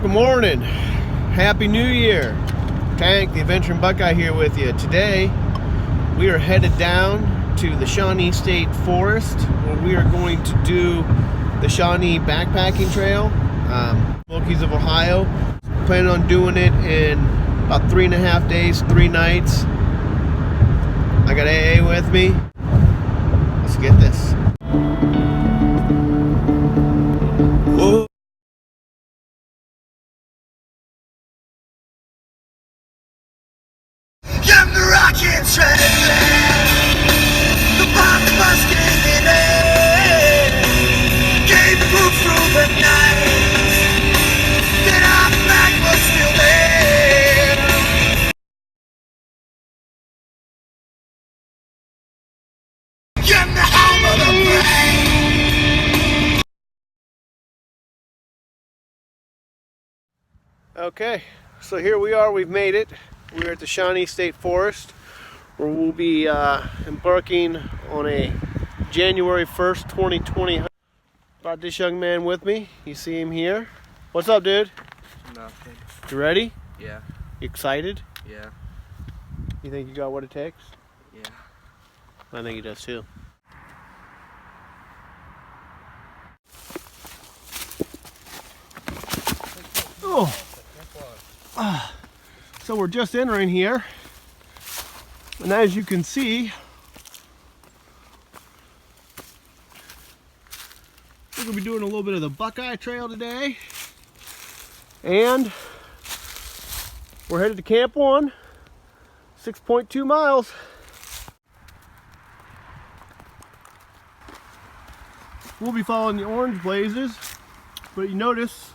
Good morning. Happy New Year. Tank, the Adventuring Buckeye here with you. Today, we are headed down to the Shawnee State Forest where we are going to do the Shawnee backpacking trail, Smokies of Ohio. Planning on doing it in about 3.5 days, 3 nights. I got AA with me. Let's get this. Whoa. I'm the rocket train, the bomb busting in air, came through the night, then our flag was still there. I'm the home of the brave. Okay, so here we are, we've made it. We're at the Shawnee State Forest where we'll be embarking on a January 1st, 2020. Brought this young man with me. You see him here. What's up, dude? Nothing. You ready? Yeah. You excited? Yeah. You think you got what it takes? Yeah. I think he does too. Oh. So we're just entering here, and as you can see, we're going to be doing a little bit of the Buckeye Trail today, and we're headed to Camp 1, 6.2 miles. We'll be following the orange blazes, but you notice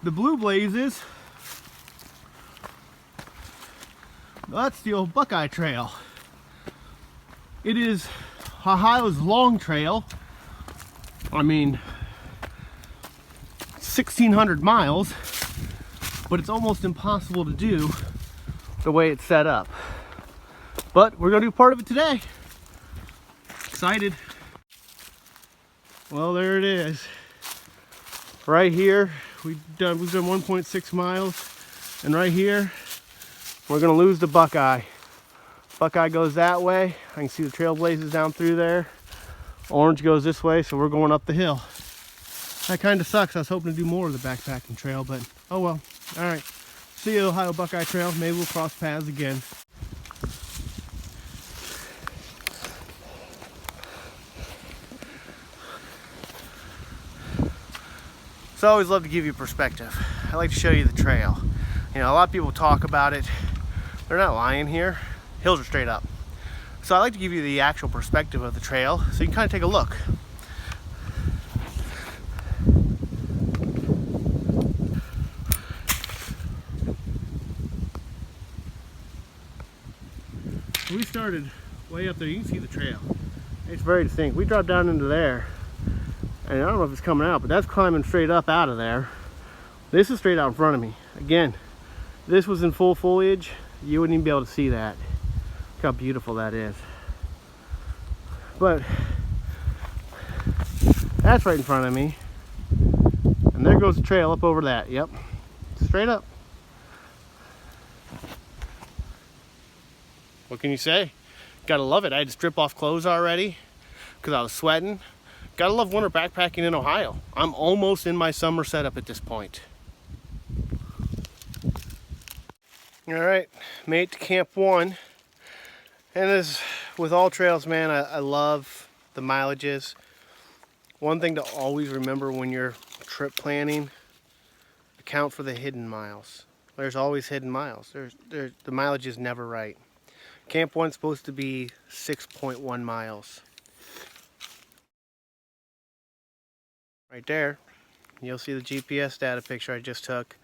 the blue blazes. That's the old Buckeye Trail. It is Ohio's long trail. I mean, 1,600 miles, but it's almost impossible to do the way it's set up. But we're gonna do part of it today. Excited. Well, there it is. Right here, we've done 1.6 miles, and right here, we're gonna lose the Buckeye. Buckeye goes that way. I can see the trailblazers down through there. Orange goes this way, so we're going up the hill. That kind of sucks. I was hoping to do more of the backpacking trail, but oh well. All right, see you, Ohio Buckeye Trail. Maybe we'll cross paths again. So I always love to give you perspective. I like to show you the trail. You know, a lot of people talk about it. They're not lying here. Hills are straight up. So I like to give you the actual perspective of the trail so you can kind of take a look. We started way up there. You can see the trail. It's very distinct. We dropped down into there, and I don't know if it's coming out, but that's climbing straight up out of there. This is straight out in front of me. Again, this was in full foliage. You wouldn't even be able to see that. Look how beautiful that is. But that's right in front of me. And there goes the trail up over that. Yep. Straight up. What can you say? Gotta love it. I had to strip off clothes already because I was sweating. Gotta love winter backpacking in Ohio. I'm almost in my summer setup at this point. All right, made it to Camp 1. And as with all trails, man, I love the mileages. One thing to always remember when you're trip planning, account for the hidden miles. There's always hidden miles. The mileage is never right. Camp 1's supposed to be 6.1 miles. Right there, you'll see the GPS data picture I just took,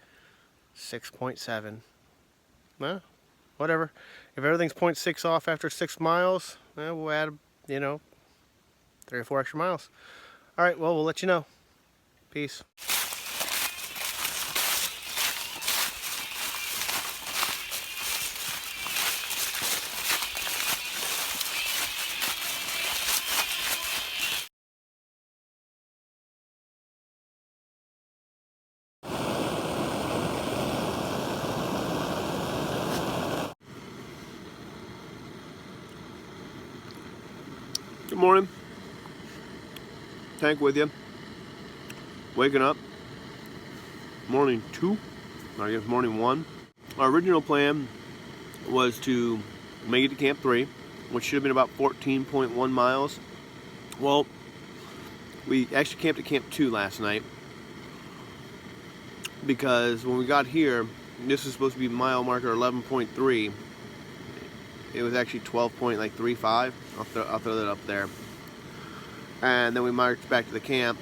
6.7. Well, whatever. If everything's 0.6 off after 6 miles, we'll add, 3 or 4 extra miles. All right, well, we'll let you know. Peace. Good morning. Tank with you. Waking up. Morning 2. I guess morning 1. Our original plan was to make it to Camp 3, which should have been about 14.1 miles. Well, we actually camped at Camp 2 last night because when we got here, this was supposed to be mile marker 11.3. It was actually 12.35. I'll throw that up there. And then we marched back to the camp,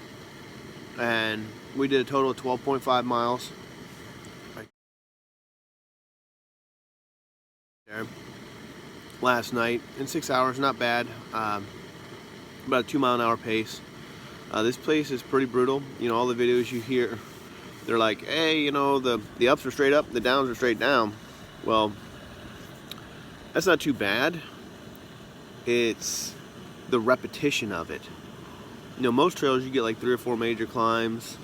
and we did a total of 12.5 miles. Right there. Last night in 6 hours, not bad. About a 2 mile an hour pace. This place is pretty brutal. You know, all the videos you hear, they're like, hey, you know, the ups are straight up, the downs are straight down. Well, that's not too bad. It's the repetition of it. You know, most trails you get like 3 or 4 major climbs,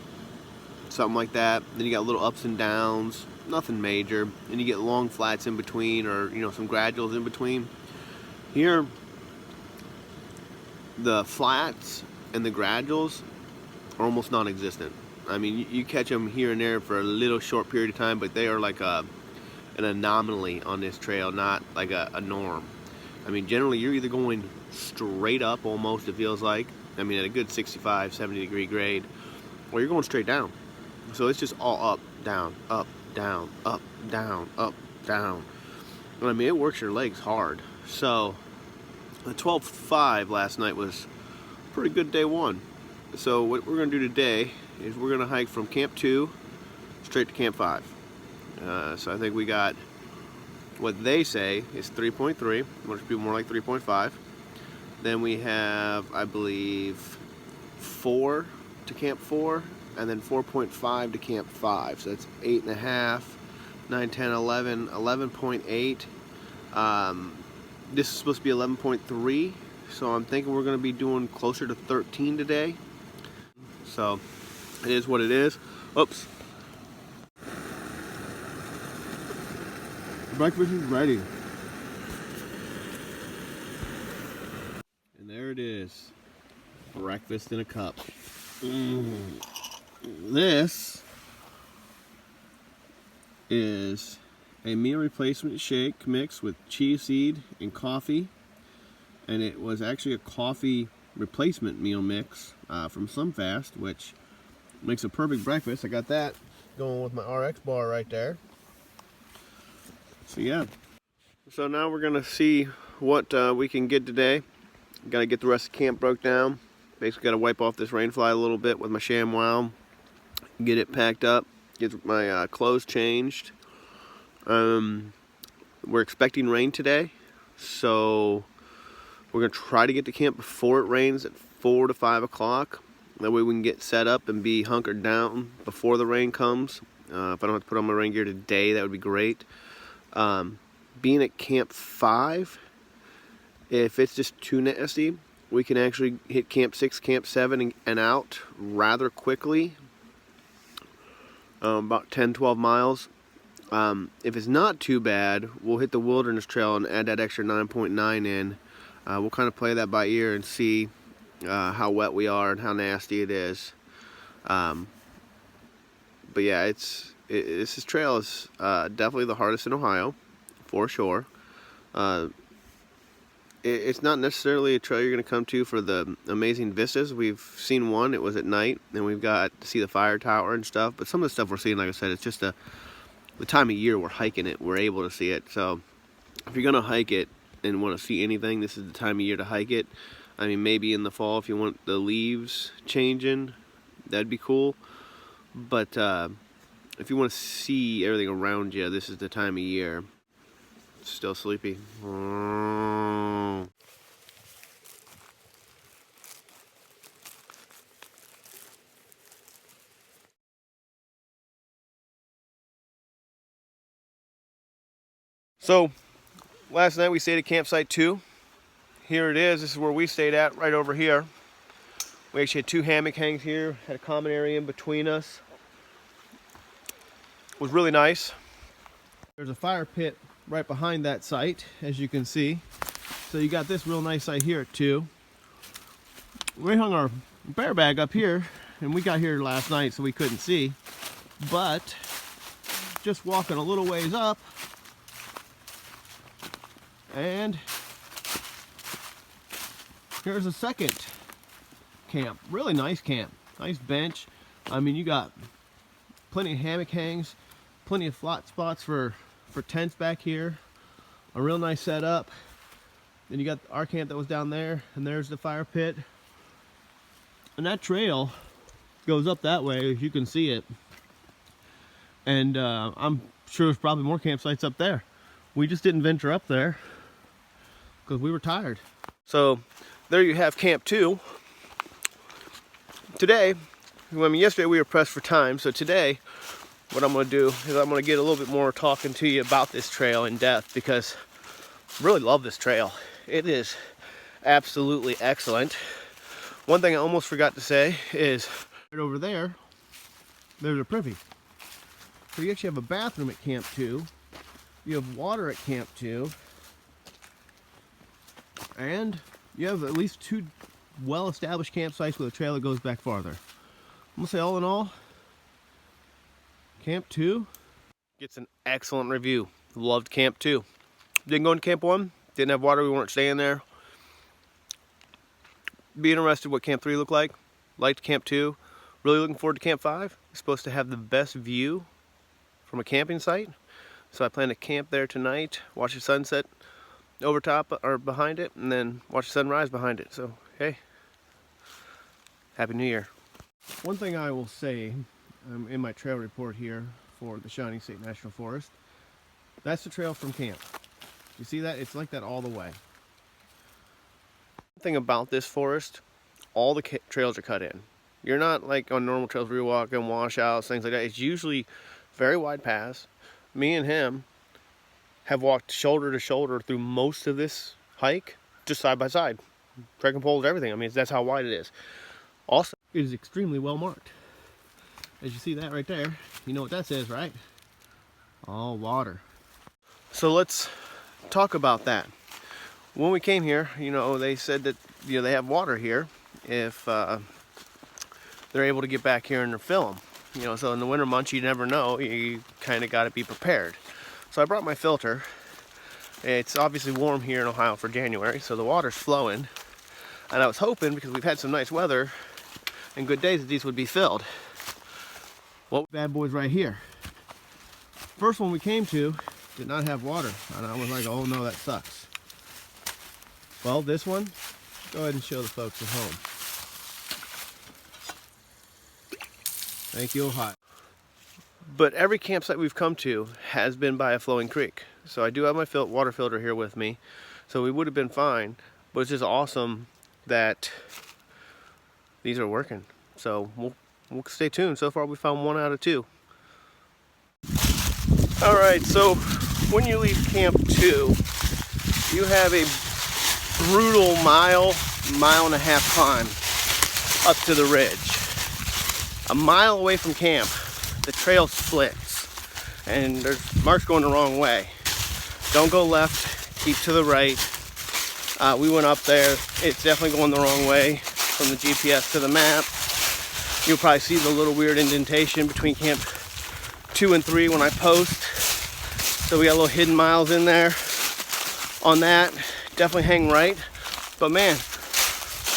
something like that. Then you got little ups and downs, nothing major. And you get long flats in between, or, you know, some graduals in between. Here, the flats and the graduals are almost non-existent. I mean, you catch them here and there for a little short period of time, but they are like an anomaly on this trail, not like a norm. I mean, generally you're either going straight up almost, it feels like. I mean, at a good 65, 70 degree grade, or you're going straight down. So it's just all up, down, up, down, up, down, up, down. And I mean, it works your legs hard. So the 12.5 last night was pretty good day 1. So what we're going to do today is we're going to hike from Camp 2 straight to Camp 5. So I think we got what they say is 3.3, which would be more like 3.5. Then we have, I believe, 4 to Camp 4, and then 4.5 to Camp 5. So that's 8.5, 9, 10, 11, 11.8. This is supposed to be 11.3, so I'm thinking we're going to be doing closer to 13 today. So it is what it is. Oops. Breakfast is ready. And there it is. Breakfast in a cup. This is a meal replacement shake mix with chia seed and coffee. And it was actually a coffee replacement meal mix from SumFast, which makes a perfect breakfast. I got that going with my RX bar right there. So yeah. So now we're gonna see what we can get today. Gotta get the rest of the camp broke down. Basically gotta wipe off this rainfly a little bit with my ShamWow. Get it packed up. Get my clothes changed. We're expecting rain today, so we're gonna try to get to camp before it rains at 4 to 5 o'clock. That way we can get set up and be hunkered down before the rain comes. If I don't have to put on my rain gear today, that would be great. Being at Camp 5, if it's just too nasty, we can actually hit Camp 6, Camp 7 and out rather quickly. About 10, 12 miles. If it's not too bad, we'll hit the Wilderness Trail and add that extra 9.9 in. We'll kind of play that by ear and see how wet we are and how nasty it is. But yeah, this trail is definitely the hardest in Ohio, for sure. It's not necessarily a trail you're going to come to for the amazing vistas. We've seen one, it was at night, and we've got to see the fire tower and stuff. But some of the stuff we're seeing, like I said, it's just the time of year we're hiking it, we're able to see it. So if you're going to hike it and want to see anything, this is the time of year to hike it. I mean, maybe in the fall if you want the leaves changing, that'd be cool. But if you want to see everything around you, this is the time of year. Still sleepy. So, last night we stayed at campsite 2. Here it is. This is where we stayed at, right over here. We actually had 2 hammock hangs here, had a common area in between us. It was really nice. There's a fire pit right behind that site, as you can see. So you got this real nice site here at 2. we hung our bear bag up here, and we got here last night so we couldn't see, but just walking a little ways up, and here's a second camp. Really nice camp, nice bench. I mean, you got plenty of hammock hangs, plenty of flat spots for tents back here, a real nice setup. Then you got our camp that was down there, and there's the fire pit. And that trail goes up that way, as you can see it. And I'm sure there's probably more campsites up there. We just didn't venture up there because we were tired. So there you have Camp 2. Today, I mean, yesterday we were pressed for time, so today what I'm going to do is I'm going to get a little bit more talking to you about this trail in depth, because I really love this trail. It is absolutely excellent. One thing I almost forgot to say is right over there, there's a privy. So you actually have a bathroom at Camp 2. You have water at Camp 2. And you have at least 2 well-established campsites with a trail that goes back farther. I'm going to say all in all, Camp 2 gets an excellent review. Loved Camp 2. Didn't go into Camp 1. Didn't have water. We weren't staying there. Be interested what Camp 3 looked like. Liked Camp 2. Really looking forward to Camp 5. It's supposed to have the best view from a camping site. So I plan to camp there tonight, watch the sunset over top or behind it, and then watch the sunrise behind it. So, hey, Happy New Year. One thing I will say in my trail report here for the Shawnee State National Forest, that's the trail from camp. You see that? It's like that all the way. One thing about this forest, all the trails are cut in. You're not like on normal trails where you walk in washouts, things like that. It's usually very wide paths. Me and him have walked shoulder to shoulder through most of this hike, just side by side. Trekking poles, everything. I mean, that's how wide it is. Also, it is extremely well marked. As you see that right there, you know what that says, right? All water. So let's talk about that. When we came here, you know, they said that, you know, they have water here if they're able to get back here and fill them. You know, so in the winter months, you never know. You kind of got to be prepared. So I brought my filter. It's obviously warm here in Ohio for January, so the water's flowing. And I was hoping, because we've had some nice weather and good days, that these would be filled. Well, bad boys right here. First one we came to did not have water, and I was like, oh no, that sucks. Well, this one, go ahead and show the folks at home. Thank you, Ohio. But every campsite we've come to has been by a flowing creek. So I do have my water filter here with me, so we would have been fine. But it's just awesome that these are working. So we'll stay tuned. So far we found 1 out of 2. Alright, so when you leave Camp 2, you have a brutal mile and a half climb up to the ridge. A mile away from camp, the trail splits, and there's marks going the wrong way. Don't go left, keep to the right. We went up there. It's definitely going the wrong way from the GPS to the map. You'll probably see the little weird indentation between Camp 2 and 3 when I post. So we got little hidden miles in there on that. Definitely hang right. But man,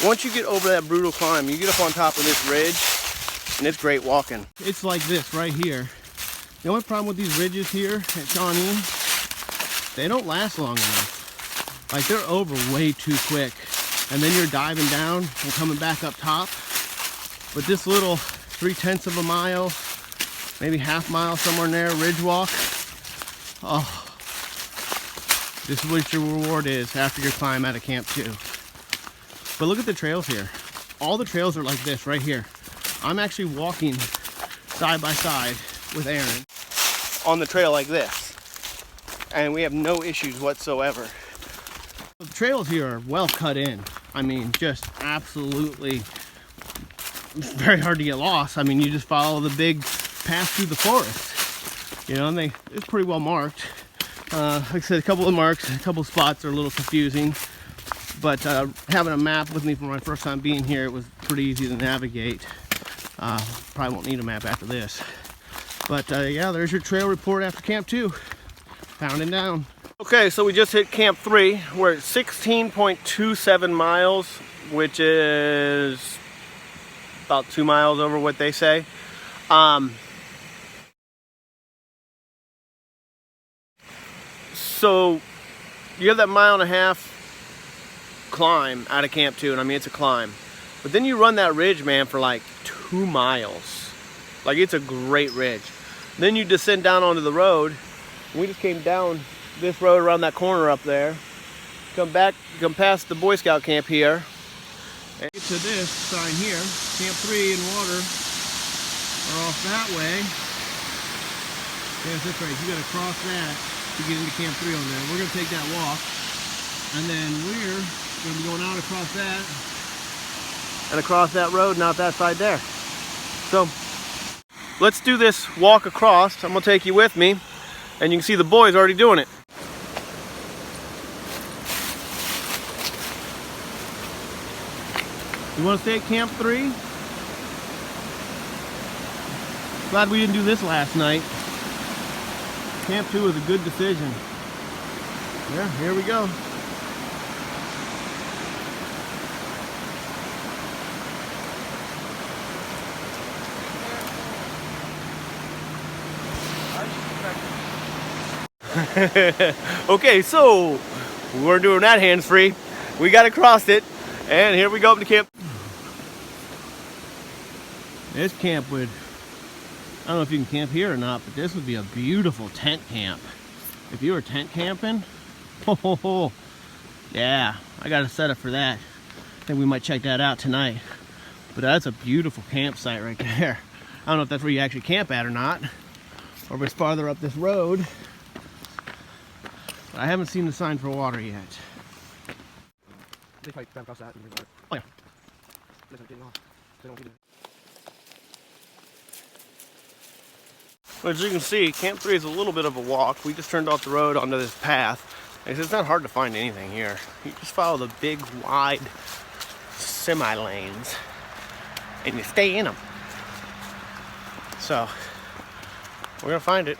once you get over that brutal climb, you get up on top of this ridge, and it's great walking. It's like this right here. The only problem with these ridges here at Shawnee, they don't last long enough. Like, they're over way too quick. And then you're diving down and coming back up top. But this little 3/10 of a mile, maybe half mile somewhere in there, ridge walk. Oh, this is what your reward is after your climb out of Camp 2. But look at the trails here. All the trails are like this right here. I'm actually walking side by side with Aaron on the trail like this, and we have no issues whatsoever. The trails here are well cut in. I mean, just absolutely, it's very hard to get lost. I mean, you just follow the big path through the forest, you know, and it's pretty well marked. Like I said, a couple of marks, a couple of spots are a little confusing, But having a map with me for my first time being here, it was pretty easy to navigate. Probably won't need a map after this. But yeah, there's your trail report after Camp 2. Pounding down. Okay, so we just hit Camp 3. We're at 16.27 miles, which is about 2 miles over what they say. So you have that 1.5 mile climb out of Camp 2, and I mean, it's a climb. But then you run that ridge, man, for like 2 miles. Like, it's a great ridge. Then you descend down onto the road. We just came down this road around that corner up there. Come past the Boy Scout camp here. And get to this sign here. Camp 3 and water are off that way. Yes, that's right. You gotta cross that to get into Camp 3 on there. We're gonna take that walk. And then we're gonna be going out across that. And across that road and out that side there. So, let's do this walk across. I'm gonna take you with me. And you can see the boys already doing it. You want to stay at Camp 3? Glad we didn't do this last night. Camp 2 was a good decision. Yeah, here we go. Okay, so we're doing that hands-free. We got across it, and here we go up to camp. This camp would, I don't know if you can camp here or not, but this would be a beautiful tent camp. If you were tent camping, oh, yeah, I got a setup for that. I think we might check that out tonight. But that's a beautiful campsite right there. I don't know if that's where you actually camp at or not, or if it's farther up this road. I haven't seen the sign for water yet. Oh yeah. As you can see, Camp 3 is a little bit of a walk. We just turned off the road onto this path. It's not hard to find anything here. You just follow the big, wide semi lanes and you stay in them. So, we're gonna find it.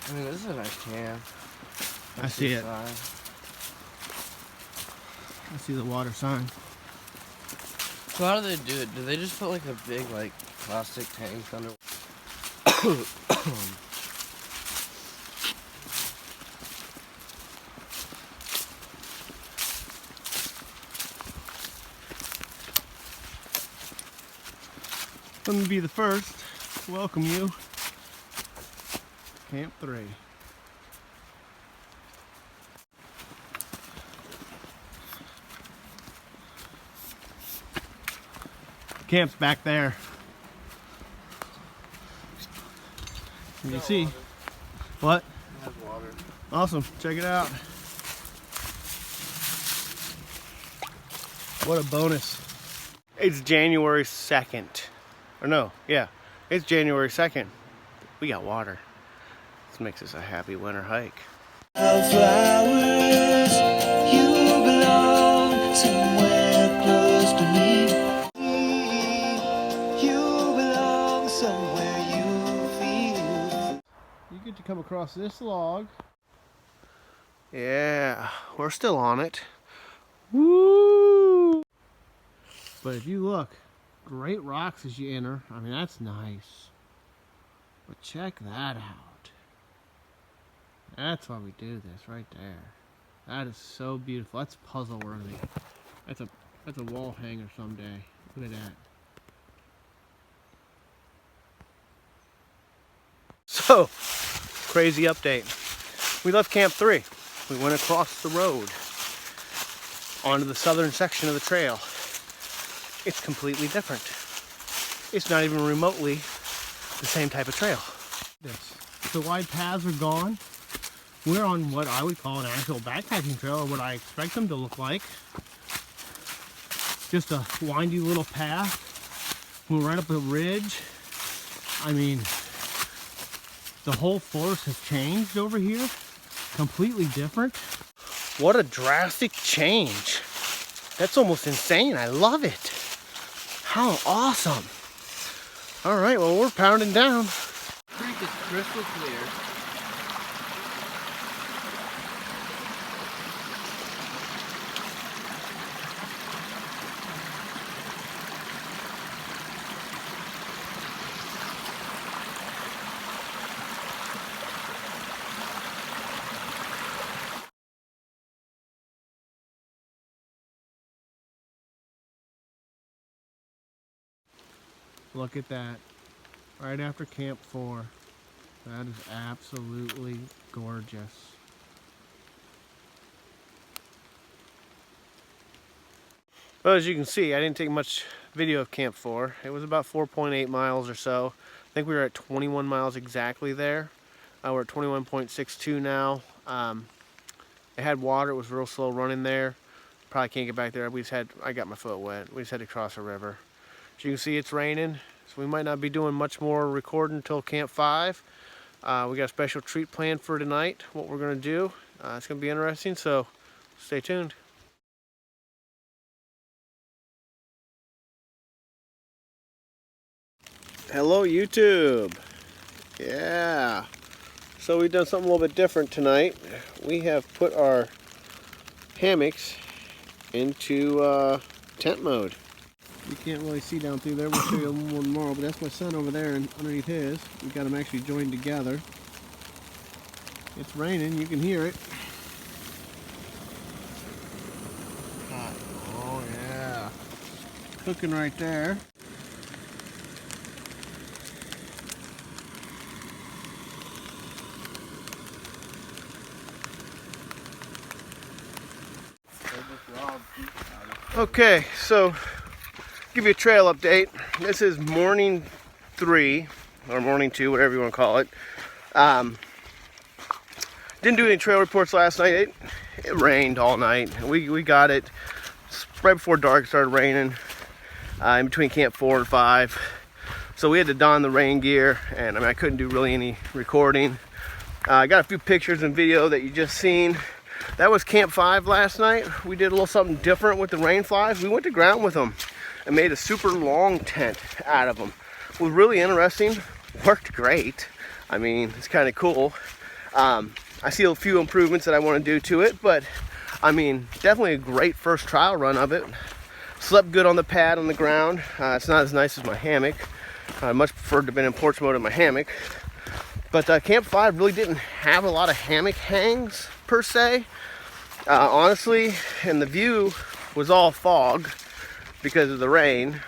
I mean, this is a nice camp. I see it. I see the water sign. So how do they do it? Do they just put like a big like plastic tank under? Let me be the first to welcome you. Camp 3. Camp's back there. You can see. What? It has water. Awesome. Check it out. What a bonus. It's January 2nd. Or no, yeah. It's January 2nd. We got water. This makes this a happy winter hike. Flowers, you belong somewhere close to me. You belong somewhere you feel. You get to come across this log. Yeah, we're still on it. Woo! But if you look, great rocks as you enter. I mean, that's nice. But check that out. That's why we do this right there. That is so beautiful. That's puzzle worthy. That's a wall hanger someday. Look at that. So, crazy update. We left Camp 3. We went across the road onto the southern section of the trail. It's completely different. It's not even remotely the same type of trail. The wide paths are gone. We're on what I would call an actual backpacking trail, or what I expect them to look like. Just a windy little path. We're right up a ridge. I mean, the whole forest has changed over here. completely different. What a drastic change. That's almost insane. I love it. How awesome. All right, well, we're pounding down. The creek is crystal clear. Look at that. Right after Camp 4. That is absolutely gorgeous. Well, as you can see, I didn't take much video of Camp 4. It was about 4.8 miles or so. I think we were at 21 miles exactly there. We're at 21.62 now. It had water. It was real slow running there. Probably can't get back there. I got my foot wet. We just had to cross a river. As you can see, it's raining, so we might not be doing much more recording until Camp 5. We got a special treat planned for tonight, what we're going to do. It's going to be interesting, so stay tuned. Hello, YouTube. Yeah. So we've done something a little bit different tonight. We have put our hammocks into tent mode. You can't really see down through there. We'll show you a little more tomorrow, but that's my son over there, and underneath his, we've got them actually joined together. It's raining, you can hear it. Hot. Oh yeah. Cooking right there. Okay, so give you a trail update. This is morning 3 or morning 2, whatever you want to call it. Didn't do any trail reports last night. It rained all night. We got it right before dark. It started raining in between Camp 4 and 5. So we had to don the rain gear, and I couldn't do really any recording. I got a few pictures and video that you just seen. That was Camp 5 last night. We did a little something different with the rain flies. We went to ground with them and made a super long tent out of them. It was really interesting. Worked great. I mean, it's kind of cool. I see a few improvements that I want to do to it, but I mean, definitely a great first trial run of it. Slept good on the pad on the ground. It's not as nice as my hammock. I much preferred to have been in porch mode in my hammock. But Camp 5 really didn't have a lot of hammock hangs per se. Honestly, and the view was all fog because of the rain.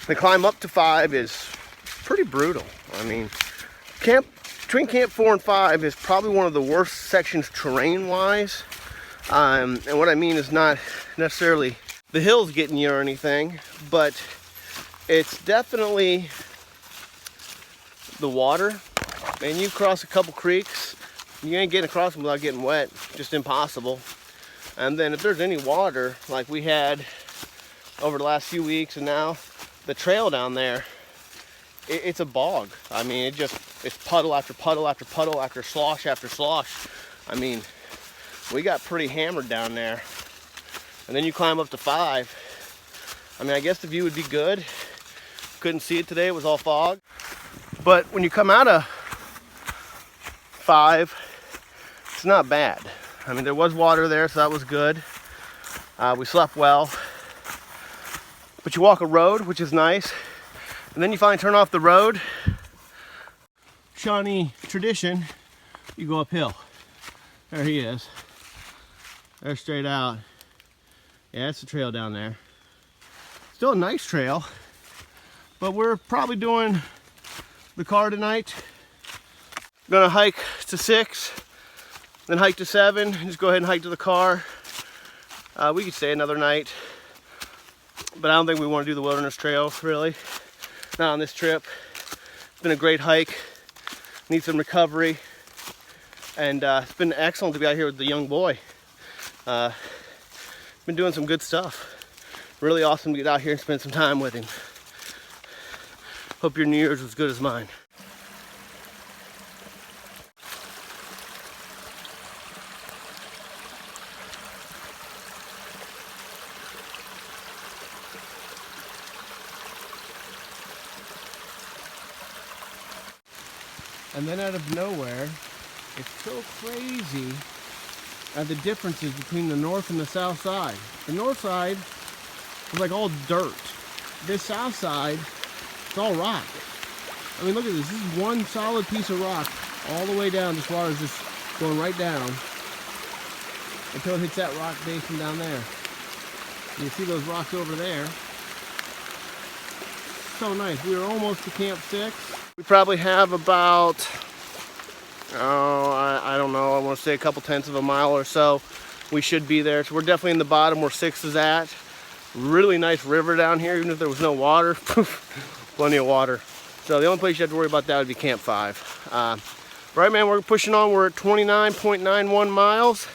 The climb up to 5 is pretty brutal. I mean, between Camp 4 and 5 is probably one of the worst sections terrain-wise. And what I mean is not necessarily the hills getting you or anything, but it's definitely the water. Man, you cross a couple creeks, you ain't getting across them without getting wet. Just impossible. And then if there's any water, like we had over the last few weeks, and now the trail down there, it's a bog. I mean, it's puddle after puddle after puddle after slosh after slosh. I mean, we got pretty hammered down there. And then you climb up to 5. I mean, I guess the view would be good. Couldn't see it today, it was all fog. But when you come out of 5, it's not bad. I mean, there was water there, so that was good. We slept well. But you walk a road, which is nice. And then you finally turn off the road. Shawnee tradition, you go uphill. There he is. There straight out. Yeah, that's the trail down there. Still a nice trail. But we're probably doing the car tonight. Gonna hike to 6, then hike to 7, and just go ahead and hike to the car. We could stay another night, but I don't think we want to do the wilderness trail, really. Not on this trip. It's been a great hike. Need some recovery, and it's been excellent to be out here with the young boy. Been doing some good stuff. Really awesome to get out here and spend some time with him. Hope your New Year's was as good as mine. And then out of nowhere, it's so crazy the differences between the north and the south side. The north side is like all dirt. This south side, it's all rock. I mean, look at this. This is one solid piece of rock all the way down. This water is just going right down until it hits that rock basin down there. You see those rocks over there. So nice. We are almost to Camp 6. We probably have about, I don't know, I want to say a couple tenths of a mile or so. We should be there. So we're definitely in the bottom where 6 is at. Really nice river down here, even if there was no water. Plenty of water. So the only place you have to worry about that would be Camp 5. Right, man, we're pushing on. We're at 29.91 miles.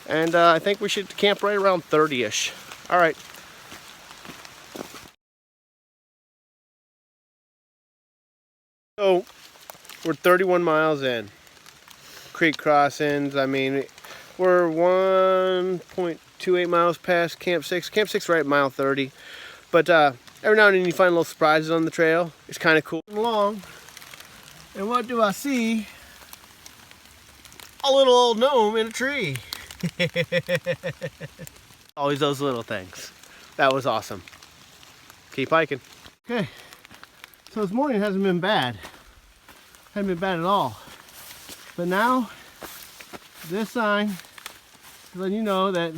And I think we should camp right around 30-ish. All right. So we're 31 miles in. Creek crossings, I mean, we're 1.28 miles past Camp 6. Camp 6 right at mile 30. But every now and then you find little surprises on the trail. It's kind of cool. Along, and what do I see? A little old gnome in a tree. Always those little things. That was awesome. Keep hiking. Okay, so this morning hasn't been bad. Hasn't been bad at all. But now, this sign is letting you know that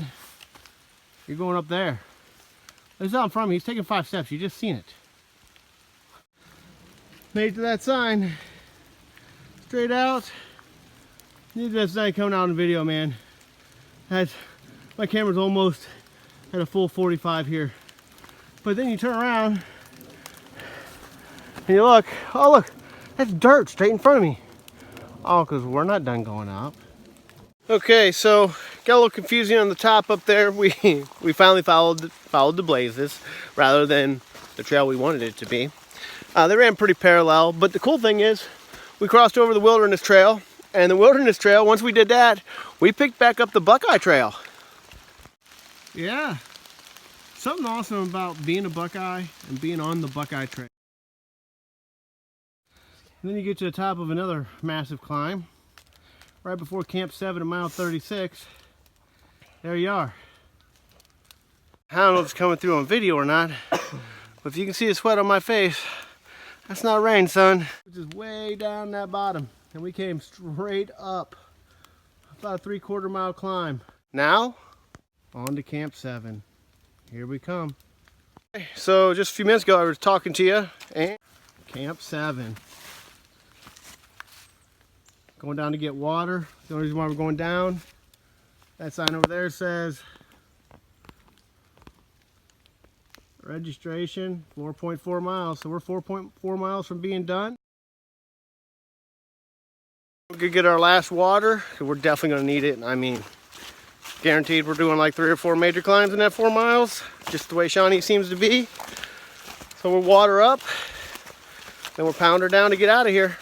you're going up there. It's out in front of me. He's taking 5 steps. You just seen it. Made it to that sign. Straight out. Need that sign coming out in the video, man. My camera's almost at a full 45 here. But then you turn around and you look. Oh, look. That's dirt straight in front of me. Oh, because we're not done going up. Okay, so got a little confusing on the top up there. We finally followed the blazes rather than the trail we wanted it to be. They ran pretty parallel, but the cool thing is we crossed over the wilderness trail, and the wilderness trail, once we did that, we picked back up the Buckeye trail. Yeah, something awesome about being a Buckeye and being on the Buckeye trail. And then you get to the top of another massive climb. Right before Camp 7 at mile 36. There you are. I don't know if it's coming through on video or not, but if you can see the sweat on my face, that's not rain, son. It's just way down that bottom. And we came straight up. About a 3/4 mile climb. Now, on to Camp 7. Here we come. So just a few minutes ago, I was talking to you, and Camp 7. Going down to get water. The only reason why we're going down, that sign over there says registration 4.4 miles. So we're 4.4 miles from being done. We're gonna get our last water. We're definitely gonna need it. I mean, guaranteed we're doing like 3 or 4 major climbs in that 4 miles, just the way Shawnee seems to be. So we'll water up, then we'll pound her down to get out of here.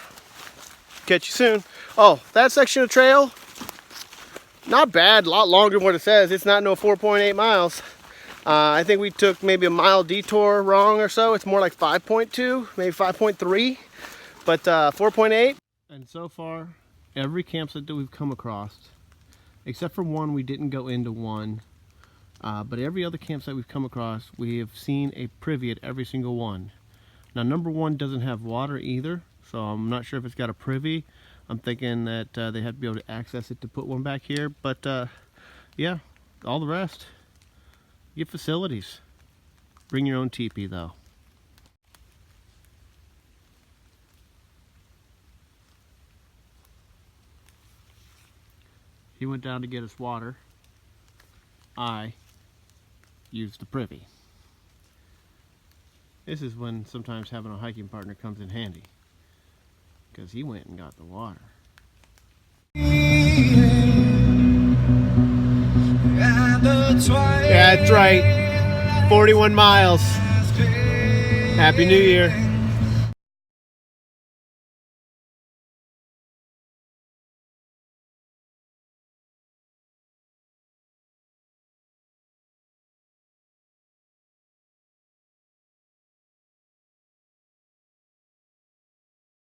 Catch you soon. Oh, that section of trail, not bad, a lot longer than what it says. It's not no 4.8 miles. I think we took maybe a mile detour wrong or so. It's more like 5.2, maybe 5.3, but 4.8. And so far, every campsite that we've come across, except for one, we didn't go into one, but every other campsite we've come across, we have seen a privy at every single one. Now, number 1 doesn't have water either, so I'm not sure if it's got a privy. I'm thinking that they have to be able to access it to put one back here. But yeah, all the rest, you get facilities. Bring your own teepee though. He went down to get us water. I used the privy. This is when sometimes having a hiking partner comes in handy, because he went and got the water. Yeah, that's right. 41 miles. Happy New Year.